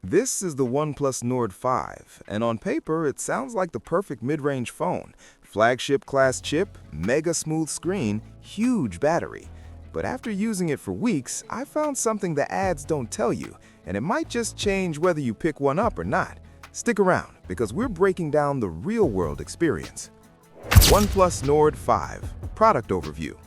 This is the OnePlus Nord 5, and on paper it sounds like the perfect mid-range phone. Flagship class chip, mega smooth screen, huge battery. But after using it for weeks, I found something the ads don't tell you, and it might just change whether you pick one up or not. Stick around, because we're breaking down the real-world experience. OnePlus Nord 5, Product Overview.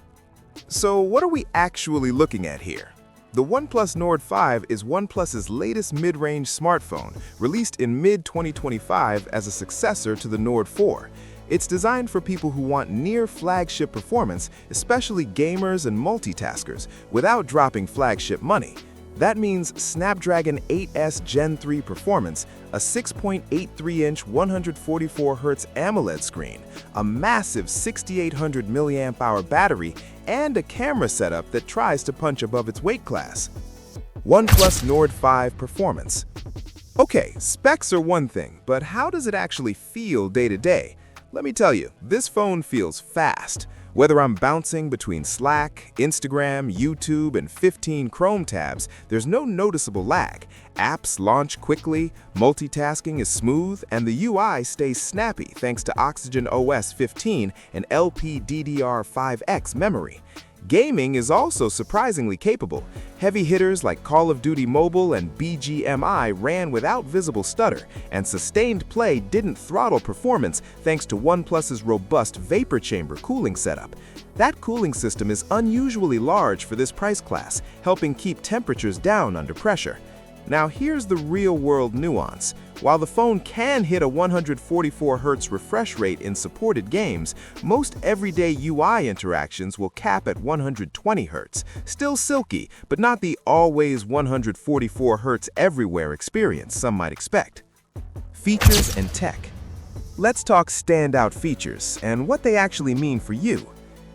So what are we actually looking at here? The OnePlus Nord 5 is OnePlus's latest mid-range smartphone, released in mid-2025 as a successor to the Nord 4. It's designed for people who want near-flagship performance, especially gamers and multitaskers, without dropping flagship money. That means Snapdragon 8S Gen 3 performance, a 6.83-inch 144Hz AMOLED screen, a massive 6800 mAh battery, and a camera setup that tries to punch above its weight class. OnePlus Nord 5 performance. Okay, specs are one thing, but how does it actually feel day to day? Let me tell you, this phone feels fast. Whether I'm bouncing between Slack, Instagram, YouTube, and 15 Chrome tabs, there's no noticeable lag. Apps launch quickly, multitasking is smooth, and the UI stays snappy thanks to Oxygen OS 15 and LPDDR5X memory. Gaming is also surprisingly capable. Heavy hitters like Call of Duty Mobile and BGMI ran without visible stutter, and sustained play didn't throttle performance thanks to OnePlus's robust vapor chamber cooling setup. That cooling system is unusually large for this price class, helping keep temperatures down under pressure. Now here's the real-world nuance. While the phone can hit a 144Hz refresh rate in supported games, most everyday UI interactions will cap at 120Hz. Still silky, but not the always 144Hz everywhere experience some might expect. Features and tech. Let's talk standout features and what they actually mean for you.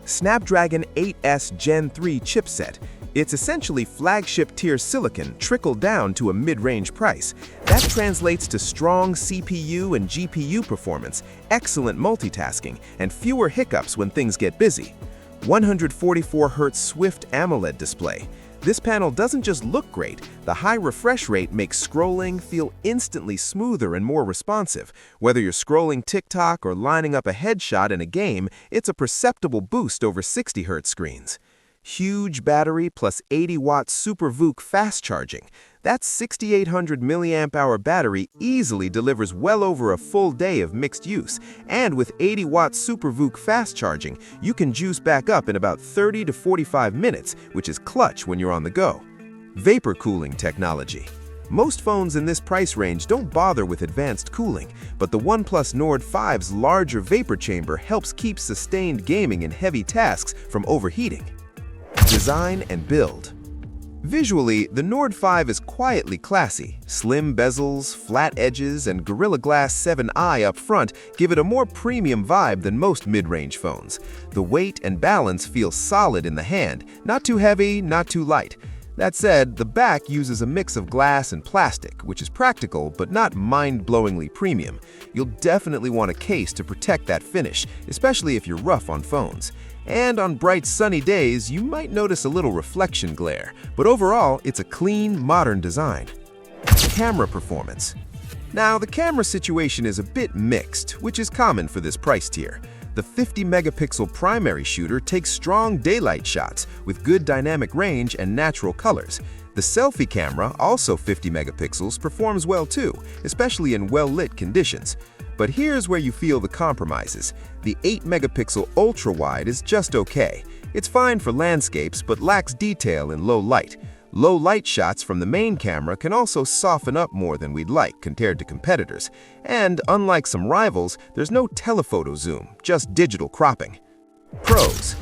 Snapdragon 8S Gen 3 chipset. It's essentially flagship-tier silicon trickled down to a mid-range price. That translates to strong CPU and GPU performance, excellent multitasking, and fewer hiccups when things get busy. 144Hz Swift AMOLED display. This panel doesn't just look great, the high refresh rate makes scrolling feel instantly smoother and more responsive. Whether you're scrolling TikTok or lining up a headshot in a game, it's a perceptible boost over 60Hz screens. Huge battery plus 80-watt Super VOOC fast charging. That 6800 mAh battery easily delivers well over a full day of mixed use. And with 80-watt Super VOOC fast charging, you can juice back up in about 30 to 45 minutes, which is clutch when you're on the go. Vapor cooling technology. Most phones in this price range don't bother with advanced cooling, but the OnePlus Nord 5's larger vapor chamber helps keep sustained gaming and heavy tasks from overheating. Design and build. Visually, the Nord 5 is quietly classy. Slim bezels, flat edges, and Gorilla Glass 7i up front give it a more premium vibe than most mid-range phones. The weight and balance feel solid in the hand, not too heavy, not too light. That said, the back uses a mix of glass and plastic, which is practical but not mind-blowingly premium. You'll definitely want a case to protect that finish, especially if you're rough on phones. And on bright sunny days, you might notice a little reflection glare, but overall, it's a clean, modern design. Camera performance. Now, the camera situation is a bit mixed, which is common for this price tier. The 50-megapixel primary shooter takes strong daylight shots with good dynamic range and natural colors. The selfie camera, also 50 megapixels, performs well too, especially in well-lit conditions. But here's where you feel the compromises. The 8-megapixel ultra-wide is just okay. It's fine for landscapes but lacks detail in low light. Low light shots from the main camera can also soften up more than we'd like compared to competitors. And unlike some rivals, there's no telephoto zoom, just digital cropping. Pros.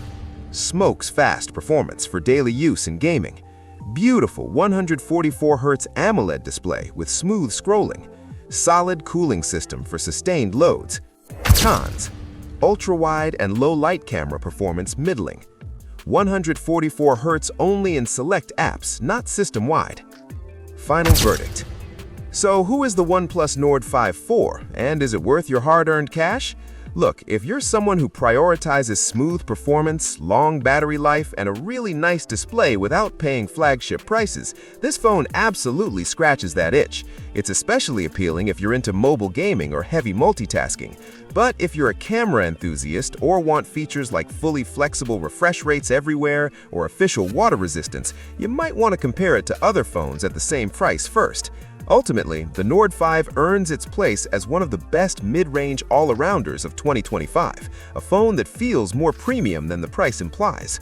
Smokes fast performance for daily use in gaming. Beautiful 144Hz AMOLED display with smooth scrolling. Solid cooling system for sustained loads. Cons. Ultra-wide and low-light camera performance middling. 144Hz only in select apps, not system-wide. Final verdict. So who is the OnePlus Nord 5 for, and is it worth your hard-earned cash? Look, if you're someone who prioritizes smooth performance, long battery life, and a really nice display without paying flagship prices, this phone absolutely scratches that itch. It's especially appealing if you're into mobile gaming or heavy multitasking. But if you're a camera enthusiast or want features like fully flexible refresh rates everywhere or official water resistance, you might want to compare it to other phones at the same price first. Ultimately, the Nord 5 earns its place as one of the best mid-range all-arounders of 2025, a phone that feels more premium than the price implies.